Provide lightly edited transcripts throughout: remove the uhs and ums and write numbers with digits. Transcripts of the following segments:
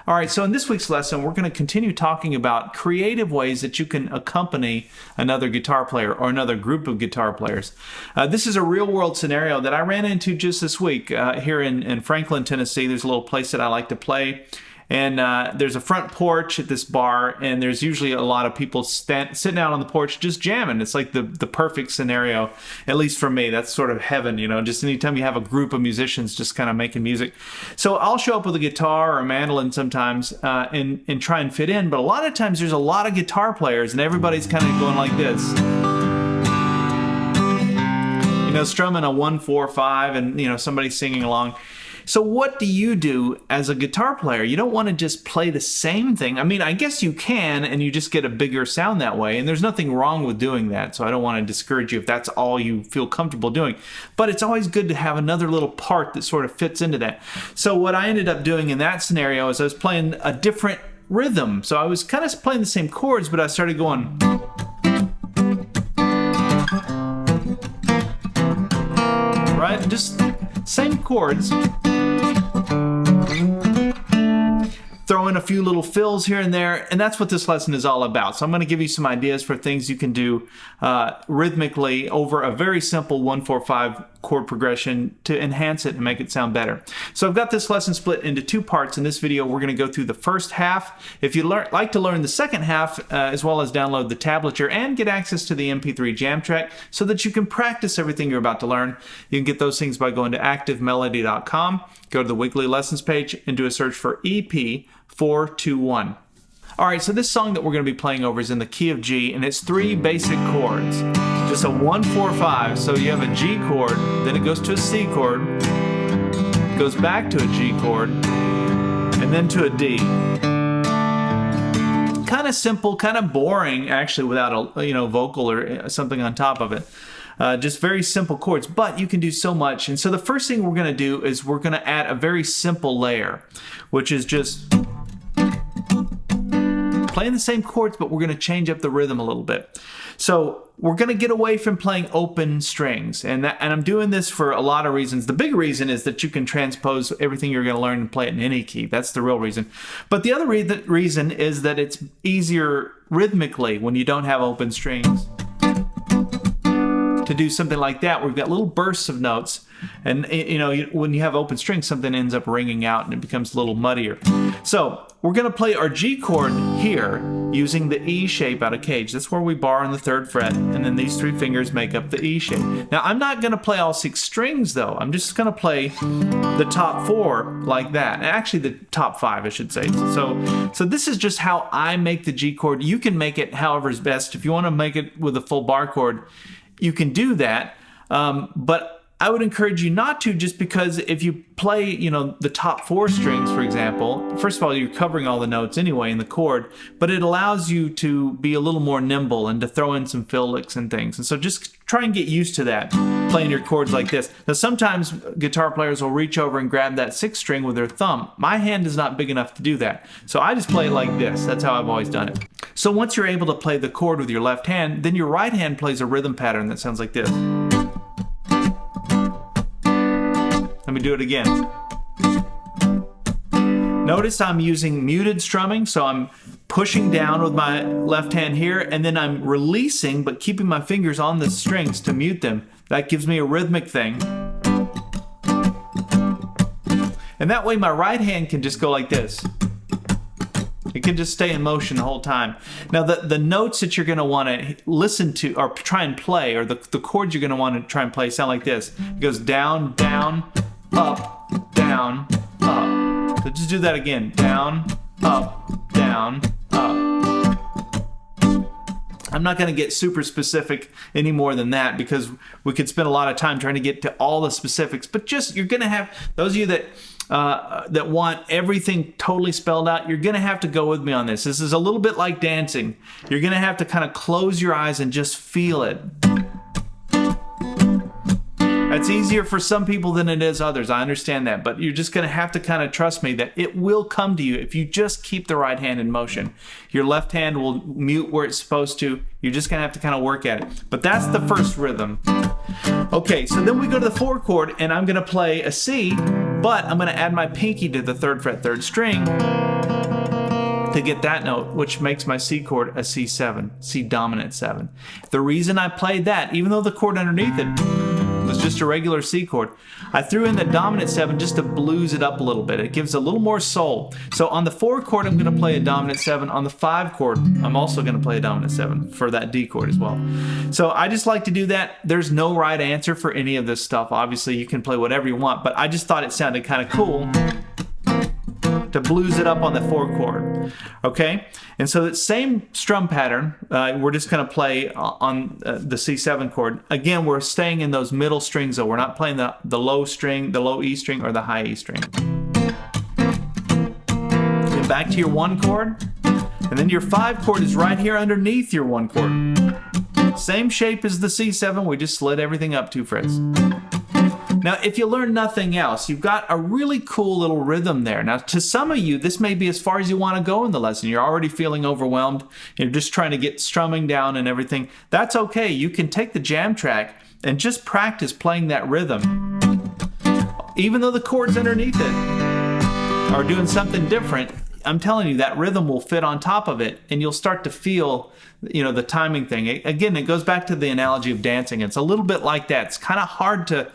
All right, so in this week's lesson, we're going to continue talking about creative ways that you can accompany another guitar player or another group of guitar players. This is a real-world scenario that I ran into just this week here in Franklin, Tennessee. There's a little place that I like to play. And there's a front porch at this bar, and there's usually a lot of people sitting out on the porch just jamming. It's like the perfect scenario, at least for me. That's sort of heaven, you know, just anytime you have a group of musicians just kind of making music. So I'll show up with a guitar or a mandolin sometimes and try and fit in, but a lot of times there's a lot of guitar players, and everybody's kind of going like this. You know, strumming a 1-4-5, and, you know, somebody's singing along. So what do you do as a guitar player? You don't want to just play the same thing. I mean, I guess you can, and you just get a bigger sound that way, and there's nothing wrong with doing that. So I don't want to discourage you if that's all you feel comfortable doing. But it's always good to have another little part that sort of fits into that. So what I ended up doing in that scenario is I was playing a different rhythm. So I was kind of playing the same chords, but I started going... right? Just same chords. Throw in a few little fills here and there, and that's what this lesson is all about. So I'm going to give you some ideas for things you can do rhythmically over a very simple 1-4-5 chord progression to enhance it and make it sound better. So I've got this lesson split into two parts. In this video, we're going to go through the first half. If you'd like to learn the second half, as well as download the tablature and get access to the MP3 jam track so that you can practice everything you're about to learn, you can get those things by going to activemelody.com, go to the weekly lessons page, and do a search for EP421. All right, so this song that we're going to be playing over is in the key of G, and it's three basic chords. Just a 1-4-5, so you have a G chord, then it goes to a C chord, goes back to a G chord, and then to a D. Kind of simple, kind of boring, actually, without a vocal or something on top of it. Just very simple chords, but you can do so much. And so the first thing we're going to do is we're going to add a very simple layer, which is just playing the same chords, but we're going to change up the rhythm a little bit. So we're going to get away from playing open strings, and I'm doing this for a lot of reasons. The big reason is that you can transpose everything you're going to learn and play it in any key. That's the real reason. But the other reason is that it's easier rhythmically when you don't have open strings. To do something like that, we've got little bursts of notes, and when you have open strings, something ends up ringing out and it becomes a little muddier. So we're going to play our G chord here using the E shape out of Cage. That's where we bar on the 3rd fret, and then these 3 fingers make up the E shape. Now I'm not going to play all 6 strings though. I'm just going to play the top 4 like that. Actually, the top 5, I should say. So this is just how I make the G chord. You can make it however is best. If you want to make it with a full bar chord, you can do that, but I would encourage you not to, just because if you play, the top 4 strings, for example, first of all, you're covering all the notes anyway in the chord, but it allows you to be a little more nimble and to throw in some fill licks and things. And so just try and get used to that, playing your chords like this. Now, sometimes guitar players will reach over and grab that 6th string with their thumb. My hand is not big enough to do that, so I just play it like this. That's how I've always done it. So once you're able to play the chord with your left hand, then your right hand plays a rhythm pattern that sounds like this. Let me do it again. Notice I'm using muted strumming, so I'm pushing down with my left hand here, and then I'm releasing but keeping my fingers on the strings to mute them. That gives me a rhythmic thing. And that way my right hand can just go like this. It can just stay in motion the whole time. Now the notes that you're going to want to listen to or try and play, or the chords you're going to want to try and play, sound like this. It goes down, down, up, down, up. So just do that again. Down, up, down, up. I'm not going to get super specific any more than that, because we could spend a lot of time trying to get to all the specifics. But just, you're going to have, those of you that want everything totally spelled out, you're going to have to go with me on this. This is a little bit like dancing. You're going to have to kind of close your eyes and just feel it. That's easier for some people than it is others. I understand that, but you're just going to have to kind of trust me that it will come to you if you just keep the right hand in motion. Your left hand will mute where it's supposed to. You're just going to have to kind of work at it. But that's the first rhythm. Okay, so then we go to the 4 chord, and I'm going to play a C, but I'm going to add my pinky to the 3rd fret, 3rd string. to get that note, which makes my C chord a C7, C dominant 7. The reason I played that, even though the chord underneath it was just a regular C chord, I threw in the dominant 7 just to blues it up a little bit. It gives a little more soul. So on the 4 chord, I'm going to play a dominant 7. On the 5 chord, I'm also going to play a dominant 7 for that D chord as well. So I just like to do that. There's no right answer for any of this stuff. Obviously, you can play whatever you want, but I just thought it sounded kind of cool to blues it up on the 4 chord. Okay? And so that same strum pattern, we're just going to play on the C7 chord. Again, we're staying in those middle strings, though. We're not playing the low string, the low E string, or the high E string. Then back to your 1 chord, and then your 5 chord is right here underneath your 1 chord. Same shape as the C7, we just slid everything up 2 frets. Now, if you learn nothing else, you've got a really cool little rhythm there. Now, to some of you, this may be as far as you want to go in the lesson. You're already feeling overwhelmed. You're just trying to get strumming down and everything. That's okay. You can take the jam track and just practice playing that rhythm. Even though the chords underneath it are doing something different, I'm telling you, that rhythm will fit on top of it, and you'll start to feel, the timing thing. Again, it goes back to the analogy of dancing. It's a little bit like that. It's kind of hard to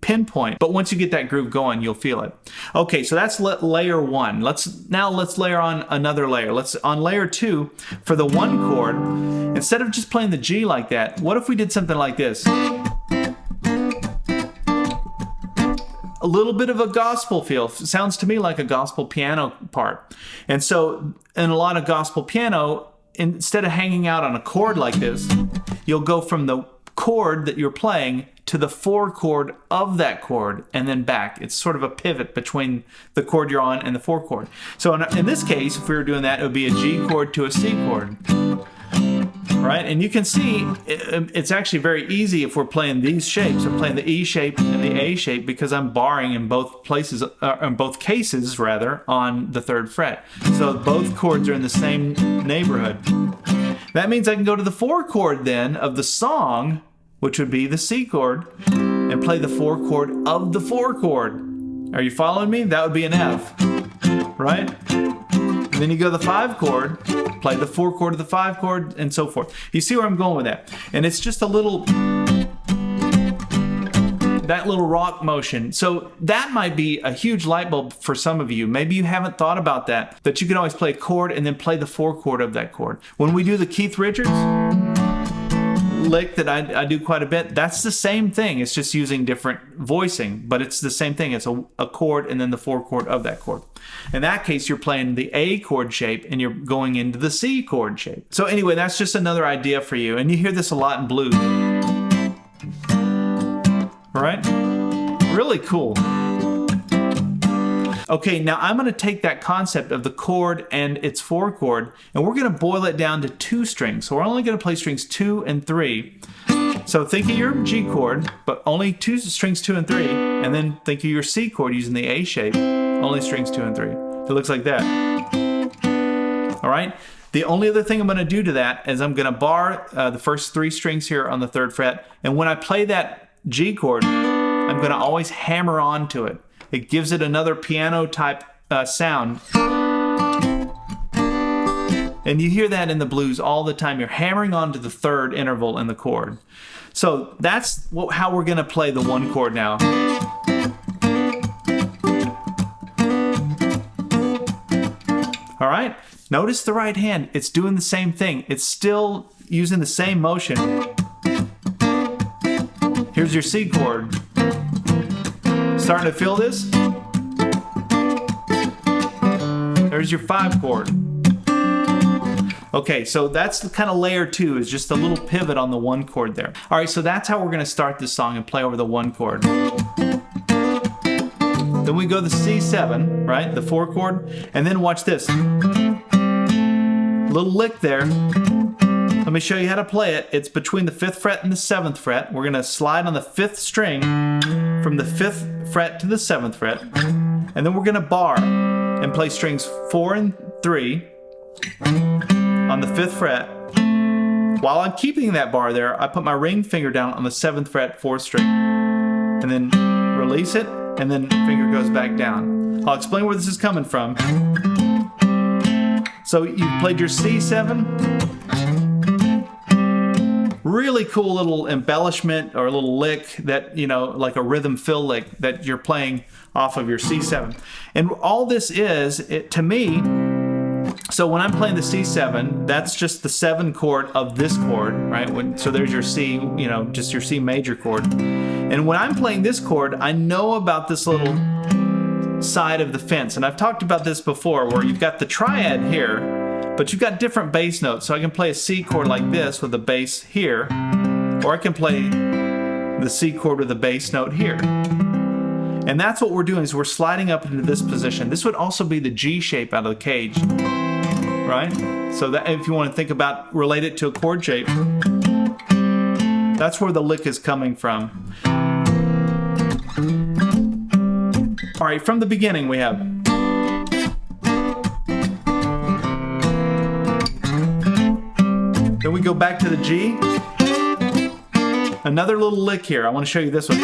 pinpoint, but once you get that groove going, you'll feel it. Okay, so that's layer 1. Let's layer on another layer. On layer 2, for the 1 chord, instead of just playing the G like that, what if we did something like this? A little bit of a gospel feel. Sounds to me like a gospel piano part. And so in a lot of gospel piano, instead of hanging out on a chord like this, you'll go from the chord that you're playing to the 4 chord of that chord and then back. It's sort of a pivot between the chord you're on and the 4 chord. So in this case, if we were doing that, it would be a G chord to a C chord. Right? And you can see it's actually very easy if we're playing these shapes. I'm playing the E shape and the A shape because I'm barring in both places, in both cases rather, on the 3rd fret. So both chords are in the same neighborhood. That means I can go to the 4 chord then of the song, which would be the C chord, and play the 4 chord of the 4 chord. Are you following me? That would be an F, right? And then you go to the 5 chord, play the 4 chord of the 5 chord, and so forth. You see where I'm going with that? And it's just a little, that little rock motion. So that might be a huge light bulb for some of you. Maybe you haven't thought about that you can always play a chord and then play the 4 chord of that chord. When we do the Keith Richards lick that I do quite a bit, that's the same thing. It's just using different voicing, but it's the same thing. It's a chord and then the 4 chord of that chord. In that case, you're playing the A chord shape and you're going into the C chord shape. So anyway, that's just another idea for you. And you hear this a lot in blues. All right? Really cool. Okay, now I'm going to take that concept of the chord and its 4 chord, and we're going to boil it down to 2 strings. So we're only going to play strings 2 and 3. So think of your G chord, but only 2 strings 2 and 3, and then think of your C chord using the A shape, only strings 2 and 3. It looks like that. All right? The only other thing I'm going to do to that is I'm going to bar the first 3 strings here on the 3rd fret, and when I play that G chord, I'm going to always hammer onto it. It gives it another piano type sound. And you hear that in the blues all the time. You're hammering onto the 3rd interval in the chord. So that's how we're going to play the 1 chord now. All right? Notice the right hand. It's doing the same thing. It's still using the same motion. Here's your C chord. Starting to feel this? There's your 5 chord. Okay, so that's the kind of layer 2, is just a little pivot on the 1 chord there. All right, so that's how we're going to start this song and play over the 1 chord. Then we go to the C7, right, the 4 chord, and then watch this. Little lick there. Let me show you how to play it. It's between the 5th fret and the 7th fret. We're going to slide on the 5th string from the 5th fret to the 7th fret, and then we're going to bar and play strings 4 and 3 on the 5th fret. While I'm keeping that bar there, I put my ring finger down on the 7th fret 4th string, and then release it, and then finger goes back down. I'll explain where this is coming from. So you played your C7. Really cool little embellishment or a little lick that, you know, like a rhythm fill lick that you're playing off of your C7. And all this is, to me, so when I'm playing the C7, that's just the 7 chord of this chord, right? So there's your C, you know, just your C major chord. And when I'm playing this chord, I know about this little side of the fence. And I've talked about this before, where you've got the triad here, but you've got different bass notes. So I can play a C chord like this with a bass here, or I can play the C chord with a bass note here. And that's what we're doing, is we're sliding up into this position. This would also be the G shape out of the cage, right? So that if you want to think about, relate it to a chord shape, that's where the lick is coming from. All right, from the beginning we have. Then we go back to the G. Another little lick here. I want to show you this one.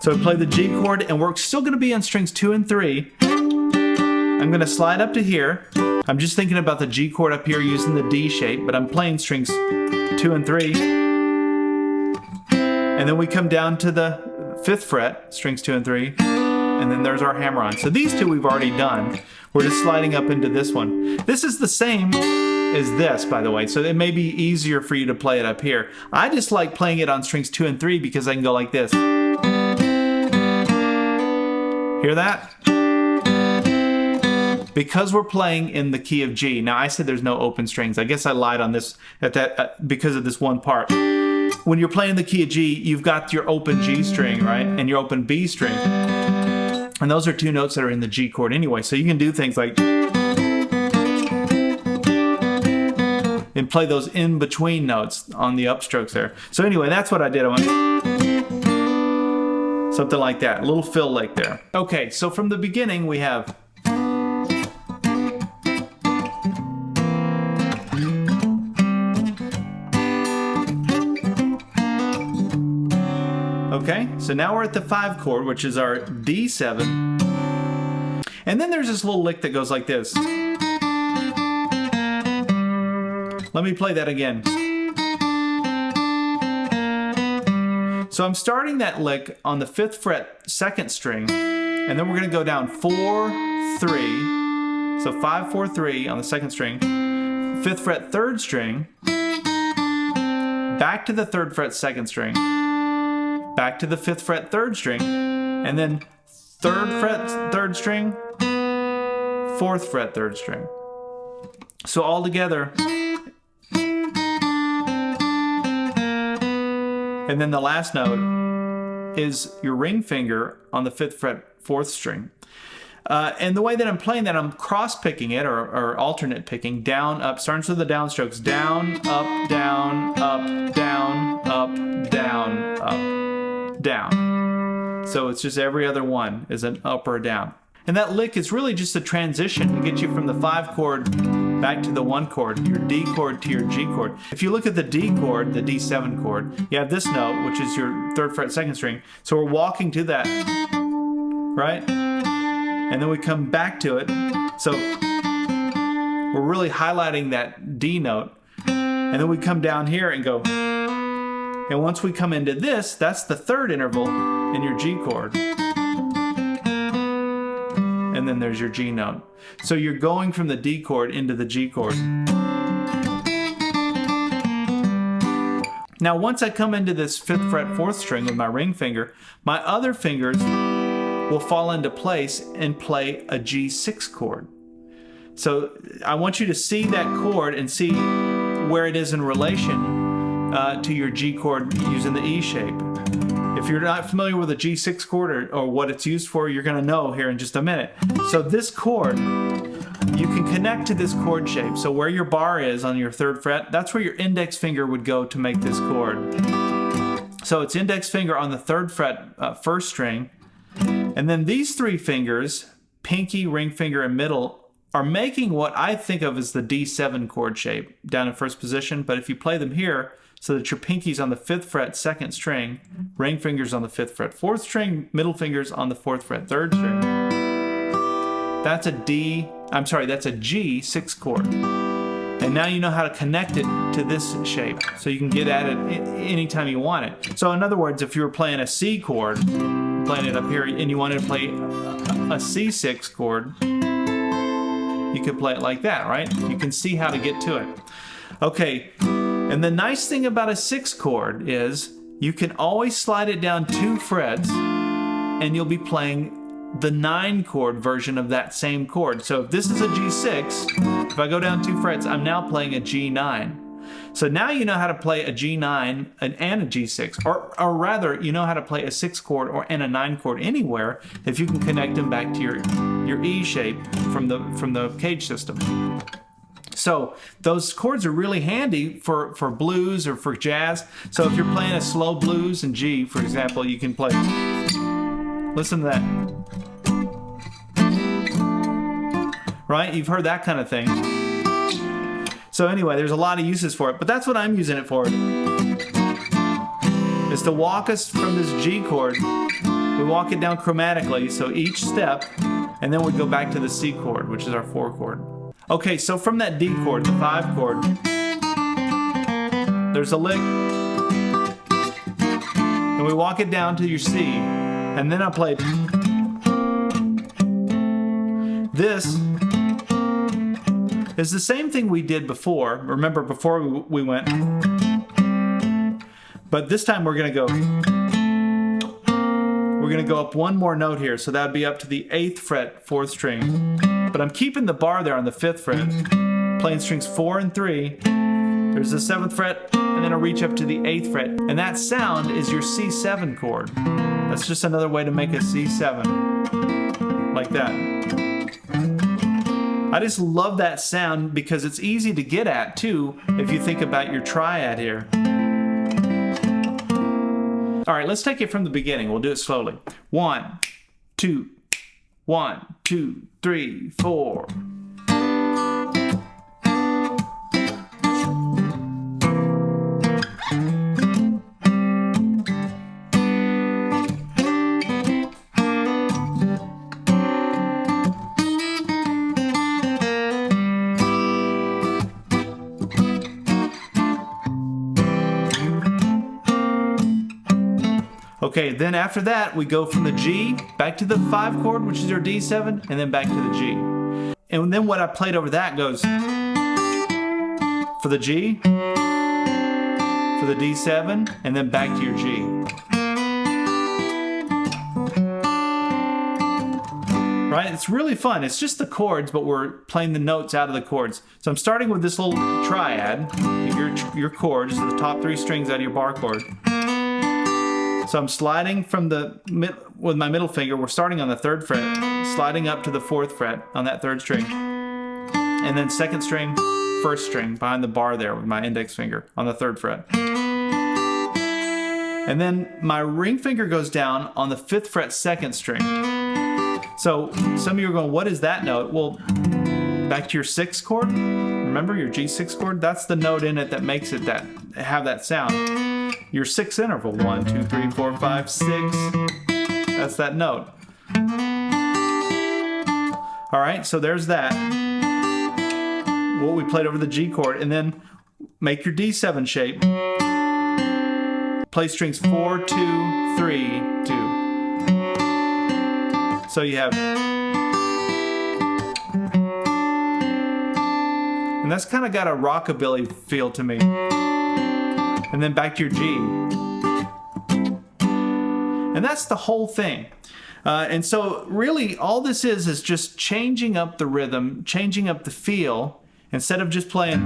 So we play the G chord, and we're still going to be on strings 2 and 3. I'm going to slide up to here. I'm just thinking about the G chord up here using the D shape, but I'm playing strings 2 and 3. And then we come down to the 5th fret, strings 2 and 3, and then there's our hammer-on. So these two we've already done. We're just sliding up into this one. This is the same as this, by the way, so it may be easier for you to play it up here. I just like playing it on strings 2 and 3 because I can go like this. Hear that? Because we're playing in the key of G. Now I said there's no open strings. I guess I lied on this because of this one part. When you're playing the key of G, you've got your open G string, right? And your open B string. And those are 2 notes that are in the G chord anyway. So you can do things like, and play those in between notes on the upstrokes there. So anyway, that's what I did. I went something like that, a little fill lick there. Okay, so from the beginning we have. Okay, so now we're at the 5 chord, which is our D7. And then there's this little lick that goes like this. Let me play that again. So I'm starting that lick on the 5th fret, 2nd string, and then we're going to go down 4, 3. So 5, 4, 3 on the 2nd string, 5th fret, 3rd string, back to the 3rd fret, 2nd string, back to the 5th fret, 3rd string, and then 3rd fret, 3rd string, 4th fret, 3rd string. So all together. And then the last note is your ring finger on the 5th fret, 4th string. And the way that I'm playing that, I'm cross picking it, or alternate picking, down, up, starting with the downstrokes, down, up, down, up, down, up, down, up, down. So it's just every other one is an up or a down. And that lick is really just a transition to get you from the 5 chord back to the 1 chord, your D chord to your G chord. If you look at the D chord, the D7 chord, you have this note, which is your 3rd fret, 2nd string. So we're walking to that, right? And then we come back to it. So we're really highlighting that D note. And then we come down here and go. And once we come into this, that's the 3rd interval in your G chord. And then there's your G note. So you're going from the D chord into the G chord. Now once I come into this 5th fret, 4th string with my ring finger, my other fingers will fall into place and play a G6 chord. So I want you to see that chord and see where it is in relation to your G chord using the E shape. If you're not familiar with a G6 chord or what it's used for, you're going to know here in just a minute. So this chord, you can connect to this chord shape. So where your bar is on your 3rd fret, that's where your index finger would go to make this chord. So it's index finger on the 3rd fret, 1st string. And then these 3 fingers, pinky, ring finger, and middle, are making what I think of as the D7 chord shape down in 1st position. But if you play them here, so that your pinky's on the 5th fret, 2nd string, ring fingers on the 5th fret, 4th string, middle fingers on the 4th fret, 3rd string. That's a G6 chord. And now you know how to connect it to this shape. So you can get at it anytime you want it. So in other words, if you were playing a C chord, playing it up here, and you wanted to play a C6 chord, you could play it like that, right? You can see how to get to it. Okay, and the nice thing about a 6 chord is you can always slide it down 2 frets and you'll be playing the 9 chord version of that same chord. So if this is a G6, if I go down 2 frets, I'm now playing a G9. So now you know how to play a G9 and a G6, or rather, you know how to play a 6 chord and a 9 chord anywhere if you can connect them back to your E shape from the cage system. So those chords are really handy for blues or for jazz. So if you're playing a slow blues in G, for example, you can play. Listen to that. Right? You've heard that kind of thing. So anyway, there's a lot of uses for it, but that's what I'm using it for. Is to walk us from this G chord. We walk it down chromatically, so each step, and then we go back to the C chord, which is our 4 chord. Okay, so from that D chord, the 5 chord, there's a lick, and we walk it down to your C, and then I play. This is the same thing we did before. Remember, before we went, but this time we're gonna go up one more note here, so that would be up to the 8th fret, 4th string. But I'm keeping the bar there on the 5th fret, playing strings 4 and 3. There's the 7th fret, and then I'll reach up to the 8th fret, and that sound is your C7 chord. That's just another way to make a C7, like that. I just love that sound because it's easy to get at too if you think about your triad here. All right, let's take it from the beginning. We'll do it slowly. 1, 2, 1, 2, 3, 4. Okay, then after that, we go from the G back to the 5 chord, which is your D7, and then back to the G. And then what I played over that goes for the G, for the D7, and then back to your G. Right? It's really fun. It's just the chords, but we're playing the notes out of the chords. So I'm starting with this little triad. Your chord is the top 3 strings out of your bar chord. So I'm sliding from with my middle finger, we're starting on the 3rd fret, sliding up to the 4th fret on that 3rd string. And then 2nd string, 1st string behind the bar there with my index finger on the 3rd fret. And then my ring finger goes down on the 5th fret, 2nd string. So some of you are going, what is that note? Well, back to your 6th chord. Remember your G6 chord? That's the note in it that makes it have that sound. Your 6th interval, 1, 2, 3, 4, 5, 6. That's that note. All right, so there's that. What we played over the G chord, and then make your D7 shape. Play strings 4, 2, 3, 2. So you have, and that's kind of got a rockabilly feel to me. And then back to your G. And that's the whole thing. And so really all this is just changing up the rhythm, changing up the feel, instead of just playing,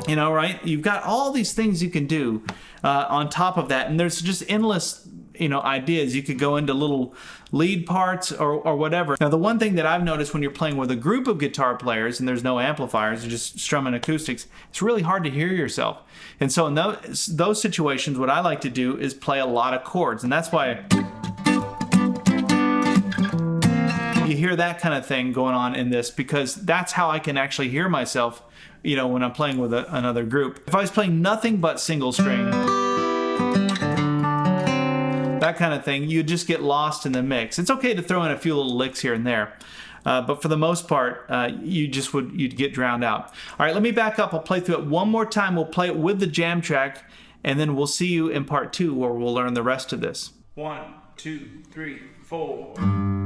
you know, right? You've got all these things you can do on top of that. And there's just endless, you know, ideas. You could go into little lead parts or whatever. Now, the one thing that I've noticed when you're playing with a group of guitar players and there's no amplifiers, you're just strumming acoustics, it's really hard to hear yourself. And so in those situations, what I like to do is play a lot of chords. And that's why you hear that kind of thing going on in this, because that's how I can actually hear myself, you know, when I'm playing with another group. If I was playing nothing but single string, that kind of thing, you just get lost in the mix. It's okay to throw in a few little licks here and there. But for the most part, you'd get drowned out. All right, let me back up. I'll play through it one more time. We'll play it with the jam track, and then we'll see you in part 2 where we'll learn the rest of this. 1, 2, 3, 4.